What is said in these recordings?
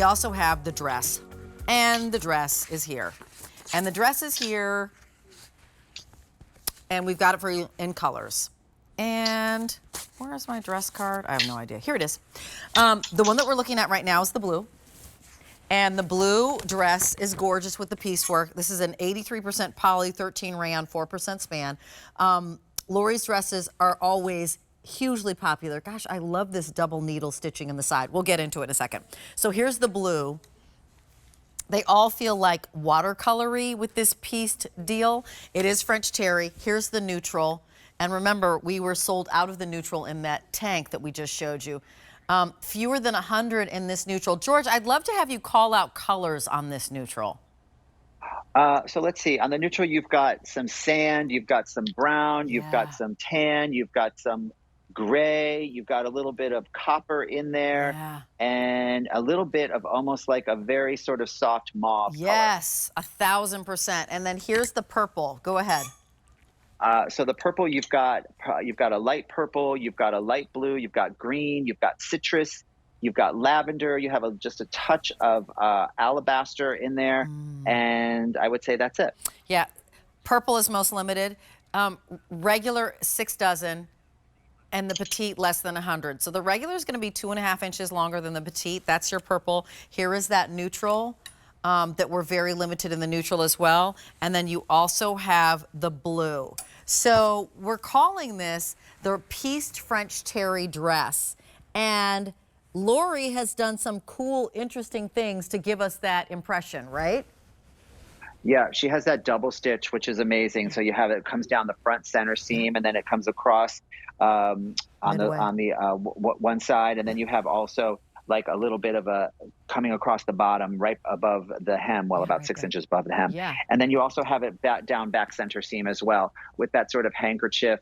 we also have the dress, and the dress is here. And the dress is here, and we've got it for you in colors. And where's my dress card? I have no idea. Here it is. The one that we're looking at right now is the blue. And the blue dress is gorgeous with the piecework. This is an 83% poly, 13 rayon, 4% span. Lori's dresses are always hugely popular. Gosh, I love this double needle stitching in the side. We'll get into it in a second. So here's the blue. They all feel like watercolory with this pieced deal. It is French terry. Here's the neutral. And remember, we were sold out of the neutral in that tank that we just showed you. Fewer than 100 in this neutral. George, I'd love to have you call out colors on this neutral. So let's see. On the neutral, you've got some sand, you've got some brown, you've got some tan, you've got some gray, you've got a little bit of copper in there, and a little bit of almost like a very sort of soft mauve color. 1,000%. And then here's the purple. Go ahead. So the purple, you've got a light purple, you've got a light blue, you've got green, you've got citrus, you've got lavender, you have just a touch of alabaster in there, and I would say that's it. Yeah, purple is most limited. Regular 6 dozen, and the petite less than 100. So the regular is going to be 2.5 inches longer than the petite. That's your purple. Here is that neutral. That we're very limited in the neutral as well. And then you also have the blue. So we're calling this the pieced French terry dress. And Lori has done some cool, interesting things to give us that impression, right? Yeah, she has that double stitch, which is amazing. So you have it comes down the front center seam, and then it comes across on the one side, and then you have also like a little bit of a coming across the bottom right above the hem, well, about 6 inches above the hem. And then you also have it down back center seam as well with that sort of handkerchief,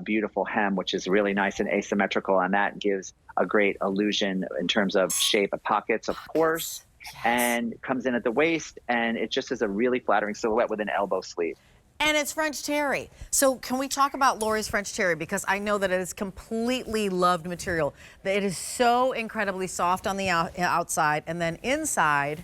beautiful hem, which is really nice and asymmetrical. And that gives a great illusion in terms of shape of pockets, of course, and comes in at the waist. And it just is a really flattering silhouette with an elbow sleeve. And it's French terry. So can we talk about Lori's French terry? Because I know that it is completely loved material. It is so incredibly soft on the outside, and then inside,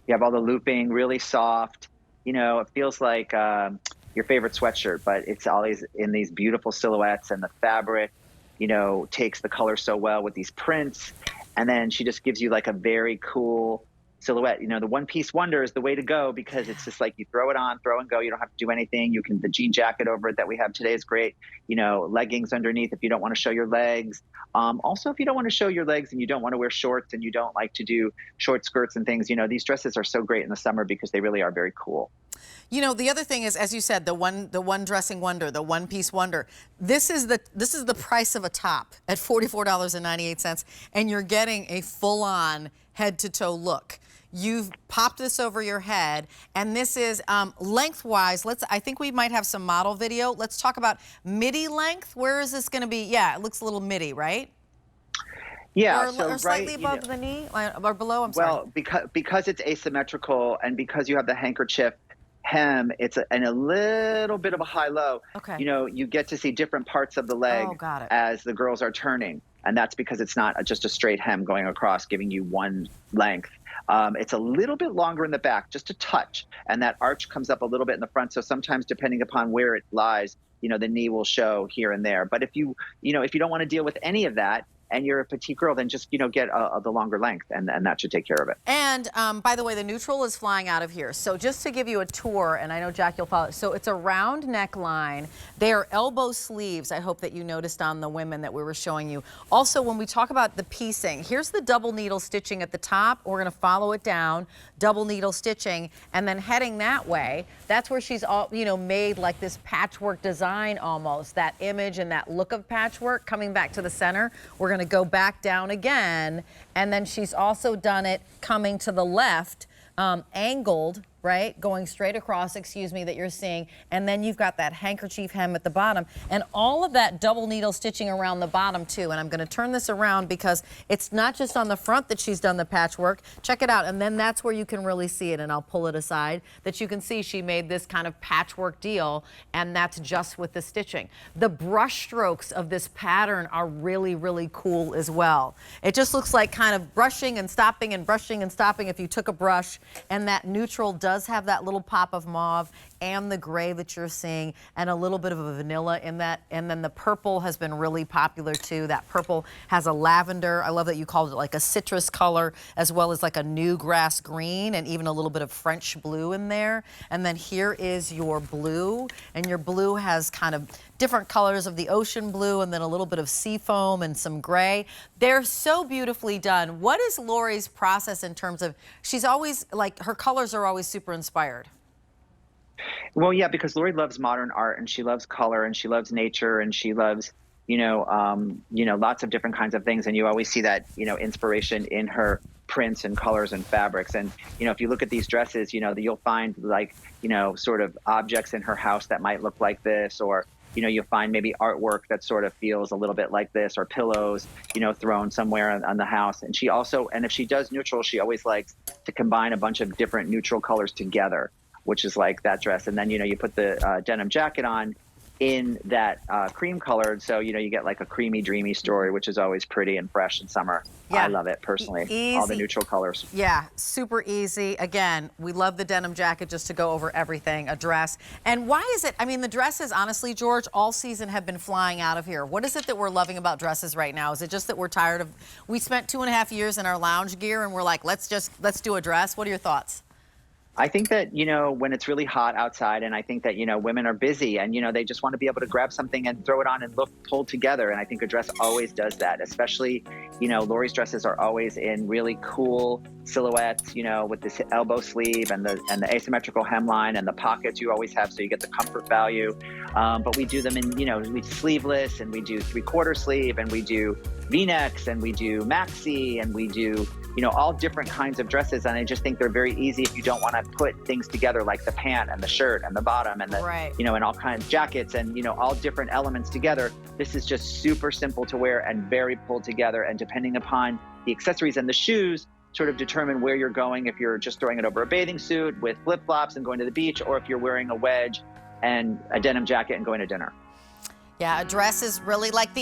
you have all the looping, really soft. You know, it feels like your favorite sweatshirt, but it's always in these beautiful silhouettes, and the fabric, you know, takes the color so well with these prints. And then she just gives you like a very cool silhouette. You know, the one-piece wonder is the way to go, because it's just like you throw it on, throw and go. You don't have to do anything. You can, the jean jacket over it that we have today is great. You know, leggings underneath if you don't want to show your legs. Also, if you don't want to show your legs and you don't want to wear shorts and you don't like to do short skirts and things, you know, these dresses are so great in the summer because they really are very cool. You know, the other thing is, as you said, the one dressing wonder, the one-piece wonder. This is the price of a top at $44.98, and you're getting a full-on head-to-toe look. You've popped this over your head, and this is lengthwise. I think we might have some model video. Let's talk about midi length. Where is this going to be? Yeah, it looks a little midi, right? Yeah, or slightly above the knee, or below. I'm sorry. Well, because it's asymmetrical, and because you have the handkerchief hem, it's a little bit of a high-low. Okay. You know, you get to see different parts of the leg as the girls are turning, and that's because it's not just a straight hem going across, giving you one length. It's a little bit longer in the back, just a touch, and that arch comes up a little bit in the front. So sometimes, depending upon where it lies, you know, the knee will show here and there. But if you don't want to deal with any of that, and you're a petite girl, then just, you know, get the longer length, and that should take care of it. And by the way, the neutral is flying out of here. So just to give you a tour, and I know, Jack, you'll follow. So it's a round neckline. They are elbow sleeves. I hope that you noticed on the women that we were showing you. Also, when we talk about the piecing, here's the double needle stitching at the top. We're going to follow it down, double needle stitching, and then heading that way. That's where she's all, you know, made like this patchwork design almost, that image and that look of patchwork coming back to the center. We're going to go back down again, and then she's also done it coming to the left, angled, right? Going straight across, excuse me, that you're seeing. And then you've got that handkerchief hem at the bottom and all of that double needle stitching around the bottom too. And I'm going to turn this around because it's not just on the front that she's done the patchwork. Check it out. And then that's where you can really see it. And I'll pull it aside that you can see she made this kind of patchwork deal, and that's just with the stitching. The brush strokes of this pattern are really, really cool as well. It just looks like kind of brushing and stopping and brushing and stopping if you took a brush, and that neutral does have that little pop of mauve and the gray that you're seeing and a little bit of a vanilla in that. And then the purple has been really popular too. That purple has a lavender. I love that you called it like a citrus color, as well as like a new grass green and even a little bit of French blue in there. And then here is your blue, and your blue has kind of different colors of the ocean blue and then a little bit of sea foam and some gray. They're so beautifully done. What is Lori's process in terms of, she's always like, her colors are always super inspired? Well, yeah, because Lori loves modern art and she loves color and she loves nature and she loves, lots of different kinds of things. And you always see that, inspiration in her prints and colors and fabrics. And, if you look at these dresses, you'll find like, sort of objects in her house that might look like this, or, you'll find maybe artwork that sort of feels a little bit like this, or pillows, thrown somewhere on the house. And she also, and if she does neutral, she always likes to combine a bunch of different neutral colors together, which is like that dress. And then, you put the denim jacket on in that cream colored. So, you get like a creamy, dreamy story, which is always pretty and fresh in summer. Yeah. I love it personally. Easy. All the neutral colors. Yeah, super easy. Again, we love the denim jacket just to go over everything, a dress. And why is it, I mean, the dresses, honestly, George, all season have been flying out of here. What is it that we're loving about dresses right now? Is it just that we're tired of, we spent 2.5 years in our lounge gear and we're like, let's do a dress? What are your thoughts? I think that, when it's really hot outside, and I think that, women are busy and, they just want to be able to grab something and throw it on and look pulled together. And I think a dress always does that, especially, Lori's dresses are always in really cool silhouettes, with this elbow sleeve and the asymmetrical hemline and the pockets you always have. So you get the comfort value. But we do them in, we sleeveless, and we do 3/4 sleeve, and we do V-necks, and we do maxi, and we do, all different kinds of dresses. And I just think they're very easy if you don't want to put things together like the pant and the shirt and the bottom and the, right. And all kinds of jackets and, all different elements together. This is just super simple to wear and very pulled together. And depending upon the accessories and the shoes, sort of determine where you're going. If you're just throwing it over a bathing suit with flip-flops and going to the beach, or if you're wearing a wedge and a denim jacket and going to dinner. Yeah, a dress is really like the